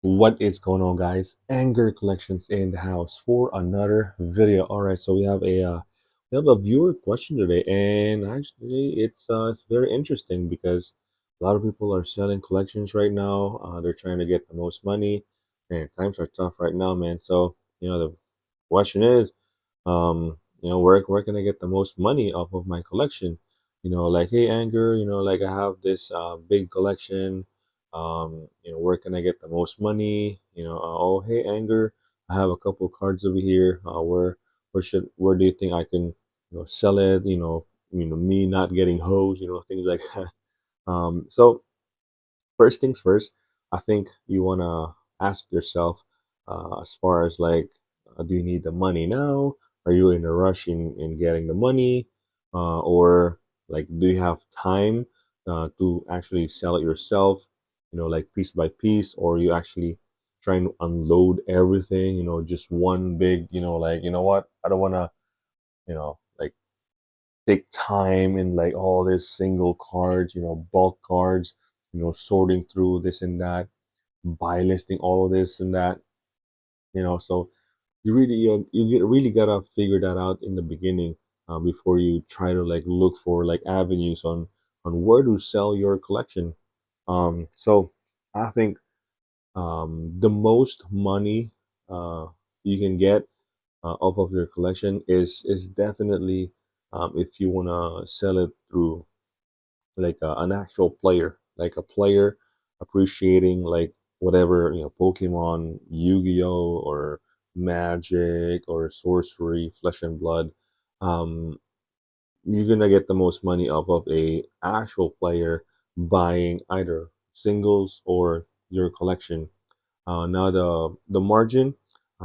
What is going on, guys? Anger collections in the house for another video. All right, so we have a viewer question today, and actually it's very interesting because a lot of people are selling collections right now. They're trying to get the most money, and times are tough right now, man. So the question is, where can I get the most money off of my collection? Like, hey, Anger, like I have this big collection. Where can I get the most money? Oh, hey, Anger, I have a couple cards over here. Where do you think I can, sell it? Me not getting hosed, things like that. So first things first, I think you wanna ask yourself, as far as like, do you need the money now? Are you in a rush in getting the money, or like, do you have time to actually sell it yourself? Like piece by piece, or you actually trying to unload everything? Just one big, like what? I don't wanna, like take time in like all these single cards, bulk cards, sorting through this and that, buy listing all of this and that, so you really gotta figure that out in the beginning, before you try to like look for like avenues on where to sell your collection. So I think the most money you can get off of your collection is definitely, if you wanna sell it through like an actual player, like a player appreciating like whatever, Pokemon, Yu-Gi-Oh, or Magic, or Sorcery, Flesh and Blood. Um, you're gonna get the most money off of a actual player buying either singles or your collection. Now the margin,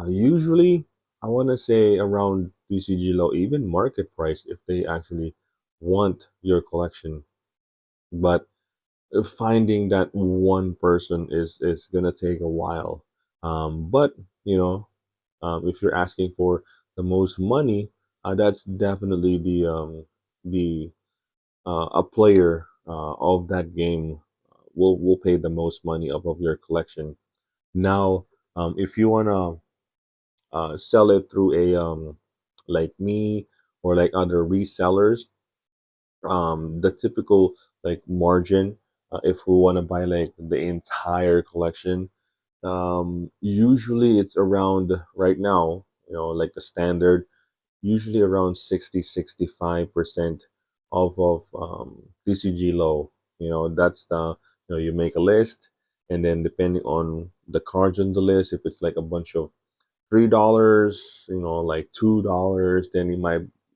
usually I want to say around TCG low, even market price if they actually want your collection. But finding that one person is gonna take a while. But you know, if you're asking for the most money, that's definitely the a player of that game will pay the most money off of your collection. Now, if you wanna sell it through a like me or like other resellers, the typical like margin, if we want to buy like the entire collection, usually it's around right now, like the standard, usually around 65% of TCG low. That's the, you make a list, and then depending on the cards on the list, if it's like a bunch of $3, like $2, then it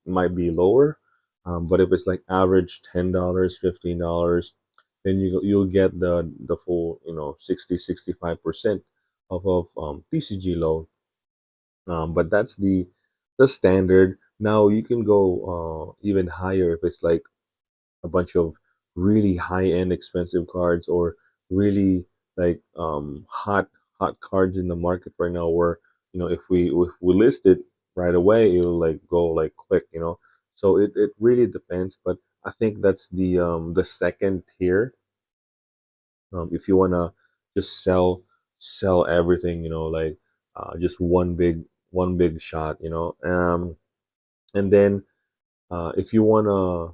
might be lower. But if it's like average $10, $15, then you'll get the full, 65% of TCG low. But that's the standard. Now you can go even higher if it's like a bunch of really high end expensive cards, or really like hot cards in the market right now, where if we list it right away, it'll like go like quick. So it really depends, but I think that's the second tier. If you wanna just sell everything, like just one big shot, and then if you wanna,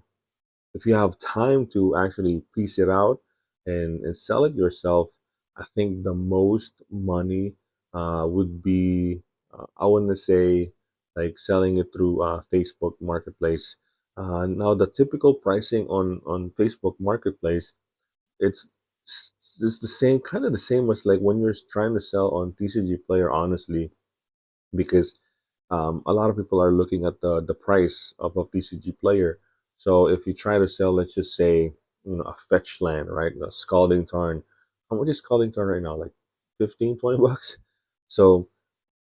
if you have time to actually piece it out and sell it yourself, I think the most money would be, I want to say, like selling it through Facebook Marketplace. Now, the typical pricing on Facebook Marketplace, it's it's the same, kind of the same as like when you're trying to sell on TCG Player, honestly, because a lot of people are looking at the price of a TCG player. So if you try to sell, let's just say, a fetch land, right? A Scalding Tarn. How much is Scalding Tarn right now? Like 15, $20? So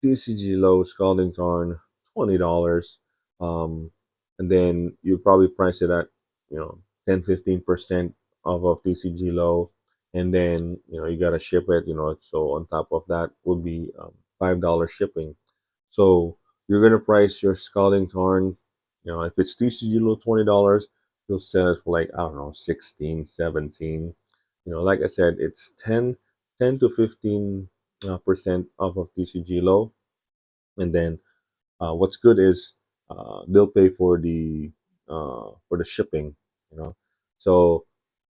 TCG low Scalding Tarn, $20. Um, and then you probably price it at, 10-15% of TCG low. And then, you got to ship it, so on top of that would be $5 shipping. So you're gonna price your Scalding Tarn, if it's TCG low $20, you'll sell it for like, I don't know, 16, 17. Like I said, it's 10 to 15. percent off of TCG low, and then what's good is they'll pay for the shipping, you know. So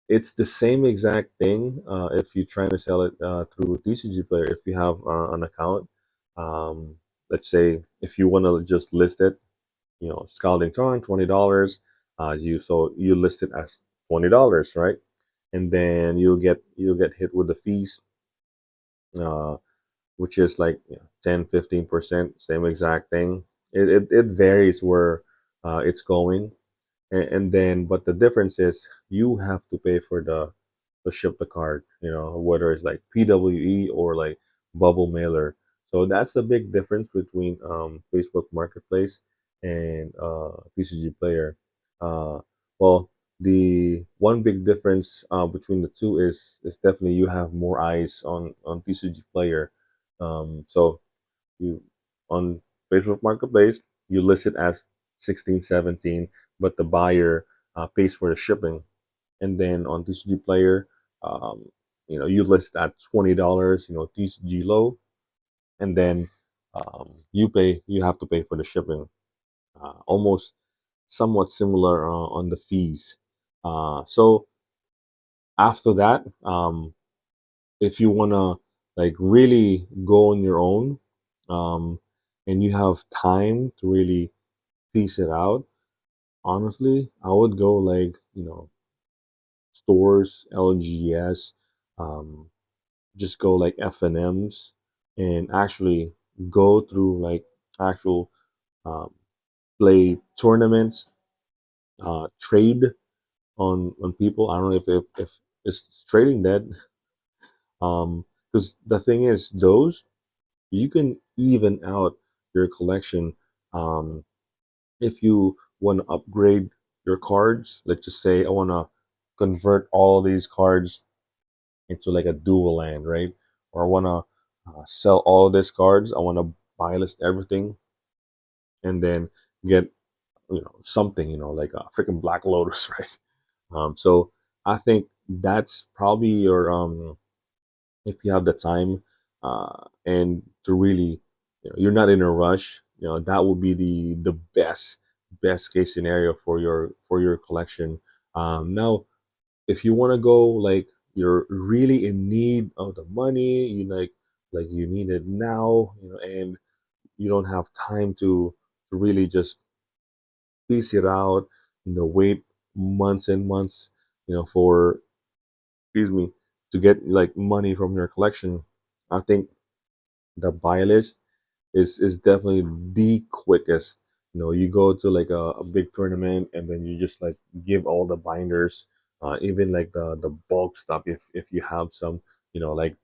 it's the same exact thing if you're trying to sell it through TCG Player. If you have an account, um, let's say if you want to just list it, Scalding Tarn, $20. You list it as $20, right? And then you'll get hit with the fees, uh, which is like 10-15%, same exact thing. It varies where it's going, and then but the difference is you have to pay for the to ship the card, whether it's like PWE or like bubble mailer. So that's the big difference between Facebook Marketplace and TCG Player. Uh, well, the one big difference between the two is definitely you have more eyes on TCG Player. So you on Facebook Marketplace, you list it as 16, 17, but the buyer pays for the shipping. And then on TCG Player, um, you list at $20, TCG low, and then you have to pay for the shipping. Almost somewhat similar on the fees. So after that, if you wanna like really go on your own, um, and you have time to really piece it out, honestly, I would go like stores, LGS, um, just go like F&Ms and actually go through like actual um, play tournaments, trade on people. I don't know if it's trading dead. Because the thing is, those you can even out your collection. Um, if you want to upgrade your cards, let's just say I want to convert all these cards into like a dual land, right? Or I want to sell all these cards. I want to buy list everything and then get something, like a freaking Black Lotus, right? So I think that's probably your if you have the time and to really, you're not in a rush. That would be the best case scenario for your collection. Now if you want to go like you're really in need of the money, like you need it now, and you don't have time to really just piece it out, wait months and months, for excuse me, to get like money from your collection. I think the buy list is definitely the quickest. You go to like a big tournament and then you just like give all the binders, even like the bulk stuff if you have some, like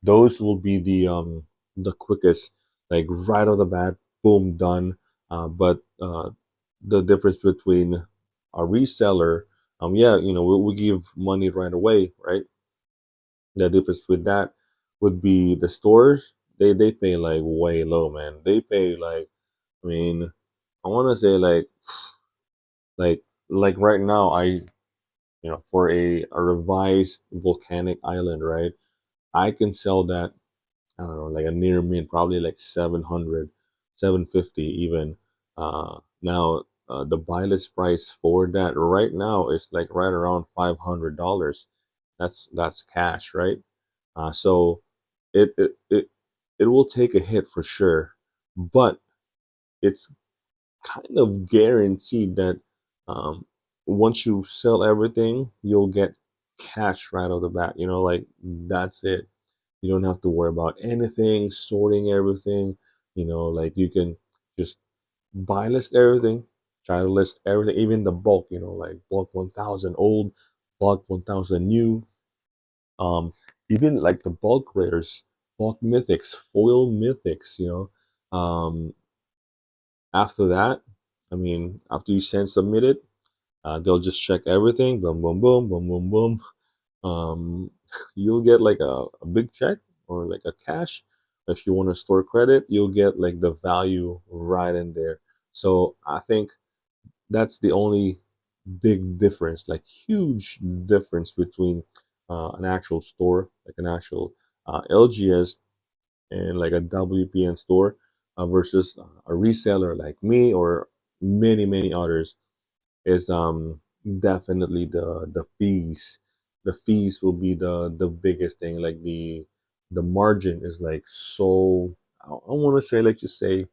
those will be the quickest, like right off the bat, boom, done. But the difference between a reseller, yeah, we give money right away, right? The difference with that would be the stores. They pay like way low, man. They pay like, I mean, I want to say like like right now for a revised volcanic island, right? I can sell that, I don't know, like a near mint, probably like 700, 750 even. Now the buy list price for that right now is like right around $500. That's cash, right? So it, it it it will take a hit for sure, but it's kind of guaranteed that um, once you sell everything, you'll get cash right off the bat. Like that's it. You don't have to worry about anything, sorting everything. Like you can just buy list everything, try to list everything, even the bulk. Like bulk 1,000 old, bulk 1,000 new. Um, Even like the bulk rares, bulk mythics, foil mythics. After that, I mean, after you send submit it, they'll just check everything. Boom, boom, boom, boom, boom, boom. Um, you'll get like a big check or like a cash. If you want to store credit, you'll get like the value right in there. So I think that's the only big difference, like huge difference between an actual store, like an actual LGS. in like a WPN store versus a reseller like me or many others is definitely the fees. The fees will be the biggest thing. Like the margin is like so. I want to say, let's just say,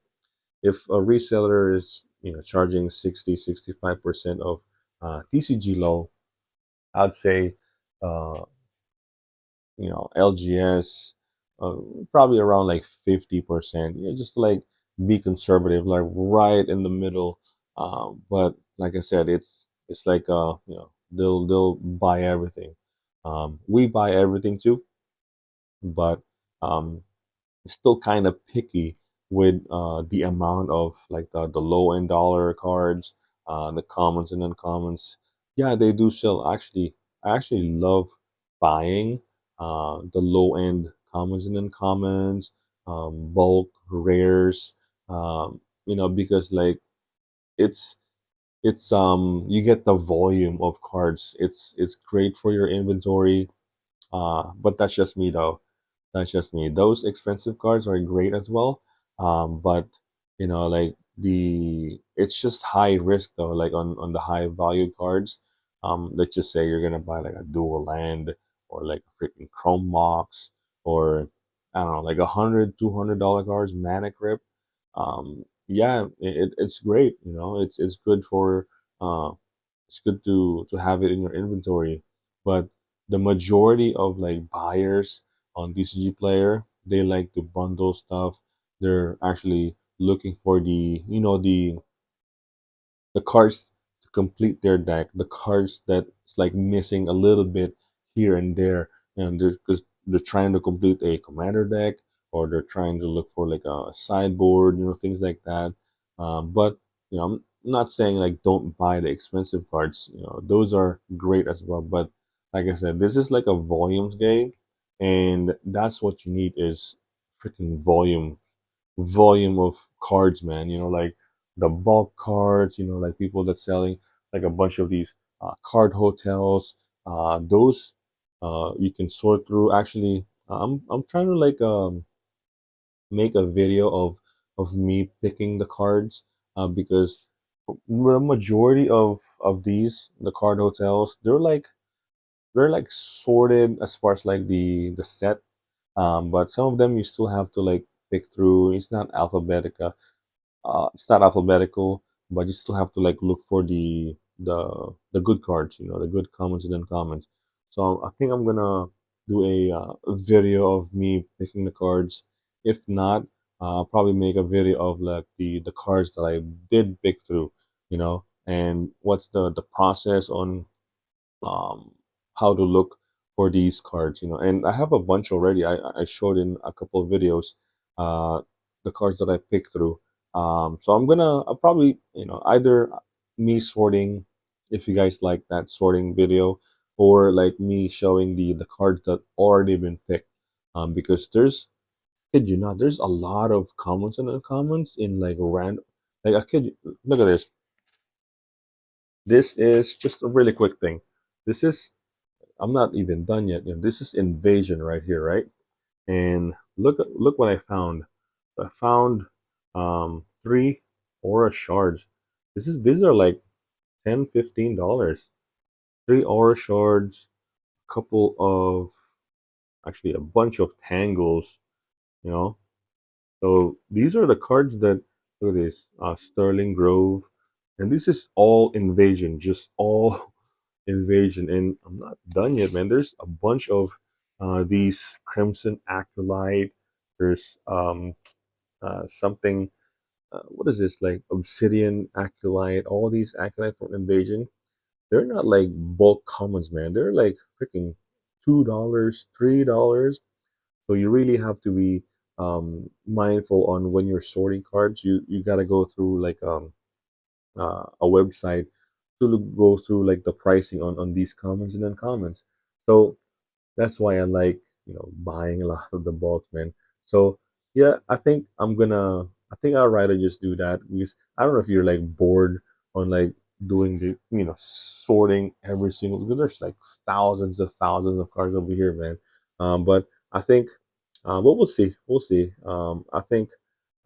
if a reseller is charging 65% of TCG low, I'd say uh, LGS uh, probably around like 50%. Just like be conservative, like right in the middle. But like I said, it's like they'll buy everything. We buy everything too, but um, still kind of picky with the amount of like the low end dollar cards, the commons and uncommons. Yeah, they do sell. Actually, I actually love buying the low end commons and uncommons, bulk rares. Because like it's you get the volume of cards. It's great for your inventory. But that's just me though. That's just me. Those expensive cards are great as well. But like it's just high risk though. Like on the high value cards, let's just say you're gonna buy like a dual land or like a freaking chrome mox or I don't know, like $100, $200 cards, Manic Rip. Yeah, it's great. It's good for uh, it's good to have it in your inventory. But the majority of like buyers on Tcgplayer, they like to bundle stuff. They're actually looking for the cards to complete their deck, the cards that's like missing a little bit here and there, and because they're trying to complete a commander deck or they're trying to look for like a sideboard, things like that. But I'm not saying like don't buy the expensive cards. Those are great as well. But like I said, this is like a volumes game, and that's what you need is freaking volume of cards, man. Like the bulk cards, like people that selling like a bunch of these card hotels. Those you can sort through. Actually, I'm trying to like make a video of me picking the cards because the majority of these the card hotels they're like sorted as far as like the set, but some of them you still have to like pick through. It's not alphabetical, but you still have to like look for the good cards, the good commons and uncommons. So I think I'm gonna do a video of me picking the cards. If not, I'll probably make a video of like the cards that I did pick through, and what's the process on um, how to look for these cards, and I have a bunch already. I showed in a couple of videos uh, the cards that I picked through. So I'll probably, either me sorting, if you guys like that sorting video, or like me showing the cards that already been picked. Because kid you not, there's a lot of commons and uncommons in like random. Like I kid, look at this. This is just a really quick thing. This is I'm not even done yet. This is invasion right here, right? And look what I found. I found three aura shards. These are like $10, $15. Three aura shards, a couple of actually a bunch of tangles, you know. So these are the cards that look at this. Sterling Grove. And this is all invasion, just all invasion. And I'm not done yet, man. There's a bunch of these Crimson Acolyte. There's something. What is this? Like Obsidian Acolyte. All these Acolyte from Invasion. They're not like bulk commons, man. They're like freaking $2, $3. So you really have to be mindful on when you're sorting cards. You gotta go through like a website to go through like the pricing on these commons and uncommons. So that's why I like buying a lot of the bulks, man. So yeah, I think I'd rather just do that because I don't know if you're like bored on like doing the sorting every single because there's like thousands of cards over here, man. But I think But we'll see. We'll see. I think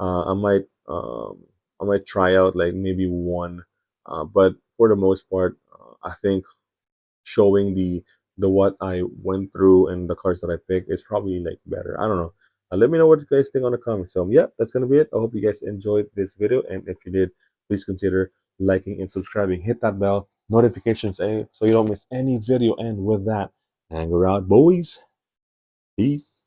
uh, I might I might try out like maybe one, but for the most part, I think showing the what I went through and the cards that I picked is probably like better. I don't know. Let me know what you guys think on the comments. So yeah, that's gonna be it. I hope you guys enjoyed this video, and if you did, please consider liking and subscribing. Hit that bell notifications, so you don't miss any video. And with that, anger out, boys. Peace.